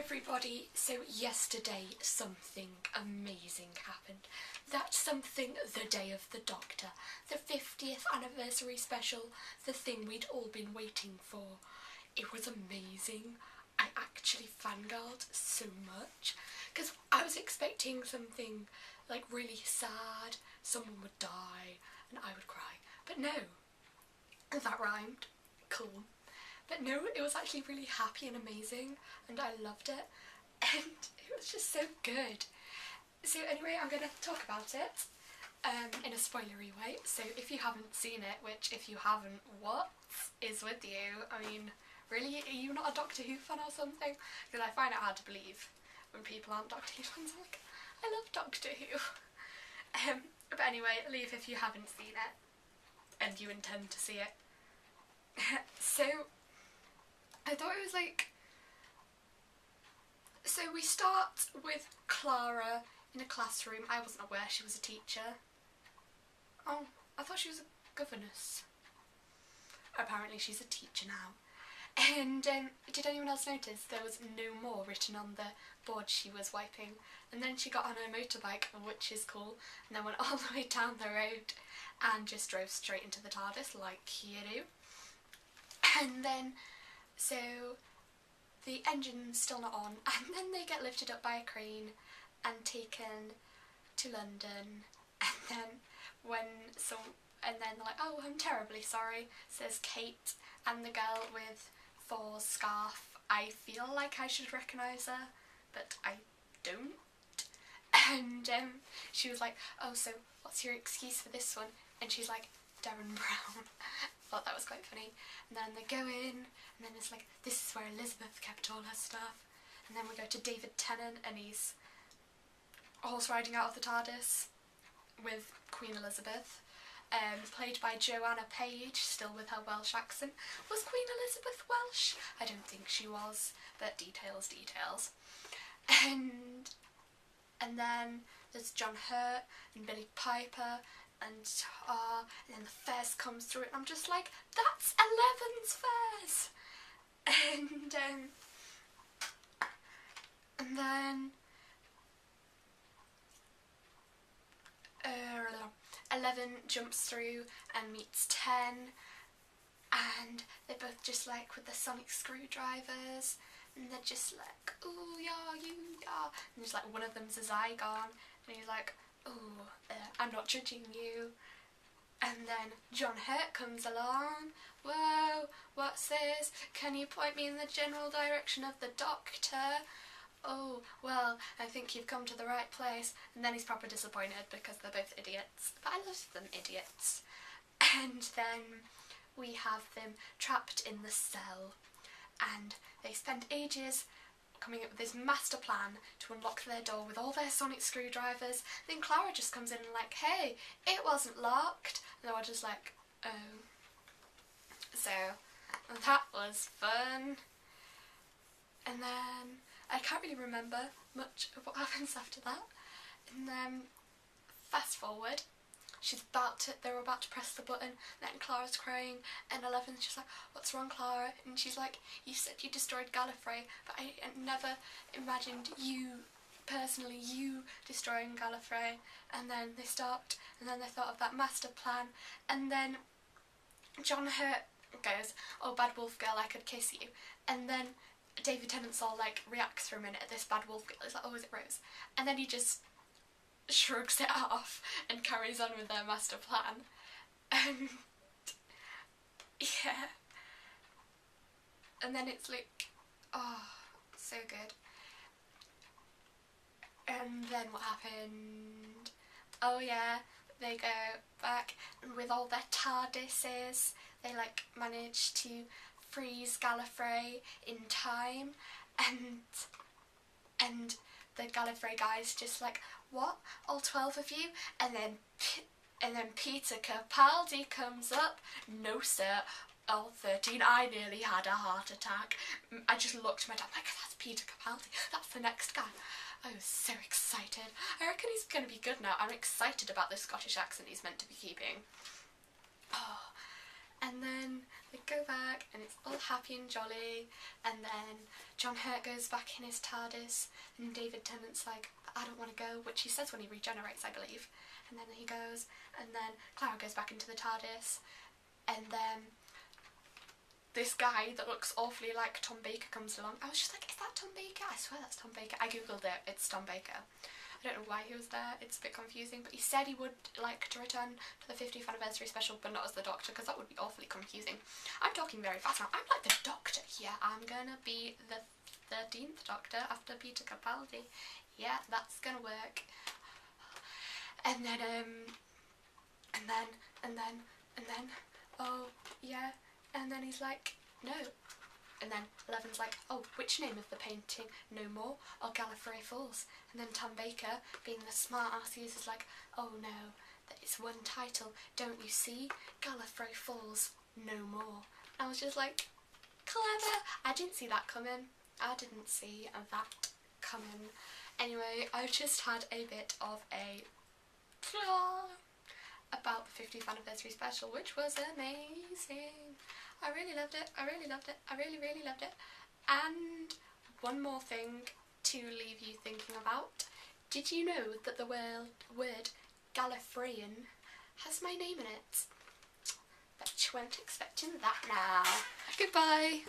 everybody, so yesterday something amazing happened. That's something, the Day of the Doctor, the 50th anniversary special, the thing we'd all been waiting for. It was amazing. I actually fangirled so much because I was expecting something like really sad, someone would die and I would cry, but no, that rhymed, cool. But no, it was actually really happy and amazing and I loved it and it was just so good. So anyway, I'm going to talk about it in a spoilery way. So if you haven't seen it, which if you haven't, what is with you? I mean, really, are you not a Doctor Who fan or something? Because I find it hard to believe when people aren't Doctor Who fans. I'm like, I love Doctor Who. But anyway, leave if you haven't seen it and you intend to see it. So I thought it was like, so we start with Clara in a classroom. I wasn't aware she was a teacher. Oh, I thought she was a governess. Apparently she's a teacher now. And did anyone else notice there was no more written on the board she was wiping? And then she got on her motorbike, which is cool, and then went all the way down the road and just drove straight into the TARDIS like you do. And then, so the engine's still not on, and then they get lifted up by a crane and taken to London, and then they're like, oh, I'm terribly sorry, says Kate, and the girl with Thor's scarf. I feel like I should recognise her, but I don't. And she was like, oh, so what's your excuse for this one? And she's like, Darren Brown. Thought that was quite funny. And then they go in, and then it's like, this is where Elizabeth kept all her stuff. And then we go to David Tennant, and he's horse riding out of the TARDIS with Queen Elizabeth, played by Joanna Page, still with her Welsh accent. Was Queen Elizabeth Welsh? I don't think she was, but details. And then there's John Hurt and Billy Piper, and then the Fairs comes through, and I'm just like, that's Eleven's Fairs! And then 11 jumps through and meets 10, and they're both just like with the sonic screwdrivers, and they're just like, ooh, yeah, you, yeah. And there's like one of them's a Zygon, and he's like, ooh, I'm not judging you. And then John Hurt comes along. Whoa, what's this? Can you point me in the general direction of the Doctor? Oh, well, I think you've come to the right place. And then he's proper disappointed because they're both idiots. But I love them idiots. And then we have them trapped in the cell. And they spend ages coming up with this master plan to unlock their door with all their sonic screwdrivers. Then Clara just comes in and like, hey, it wasn't locked. And they're all just like, oh. So that was fun. And then I can't really remember much of what happens after that. And then fast forward, they're about to press the button, then Clara's crying, and Eleven's just like, what's wrong, Clara? And she's like, you said you destroyed Gallifrey, but I never imagined you destroying Gallifrey. And then they stopped, and then they thought of that master plan, and then John Hurt goes, oh, bad wolf girl, I could kiss you. And then David Tennant's all like reacts for a minute at this bad wolf girl. He's like, oh, is it Rose? And then he just shrugs it off and carries on with their master plan. And yeah. And then it's like, oh, so good. And then what happened? Oh yeah, they go back and with all their TARDISes, they like manage to freeze Gallifrey in time, and the Gallifrey guy's just like, what? All 12 of you? And then Peter Capaldi comes up. No sir, all 13. I nearly had a heart attack. I just looked at my dad like, that's Peter Capaldi. That's the next guy. I was so excited. I reckon he's going to be good now. I'm excited about this Scottish accent he's meant to be keeping. Oh. And then They go back and it's all happy and jolly, and then John Hurt goes back in his TARDIS and David Tennant's like, I don't want to go, which he says when he regenerates, I believe. And then he goes, and then Clara goes back into the TARDIS, and then this guy that looks awfully like Tom Baker comes along. I was just like, is that Tom Baker? I swear that's Tom Baker. I googled it, it's Tom Baker. I don't know why he was there, it's a bit confusing, but he said he would like to return for the 50th anniversary special, but not as the Doctor, because that would be awfully confusing. I'm talking very fast now. I'm like the Doctor here. I'm gonna be the 13th Doctor after Peter Capaldi. Yeah, that's gonna work. And then, oh, yeah, and then he's like, no. And then Eleven's like, oh, which name of the painting? No More or Gallifrey Falls? And then Tom Baker, being the smart ass he is like, oh no, it's one title, don't you see? Gallifrey Falls, No More. I was just like, clever. I didn't see that coming. I didn't see that coming. Anyway, I've just had a bit of a about the 50th anniversary special, which was amazing. I really loved it. I really loved it. I really, really loved it. And one more thing to leave you thinking about. Did you know that the word Gallifreyan has my name in it? Bet you weren't expecting that now. Goodbye.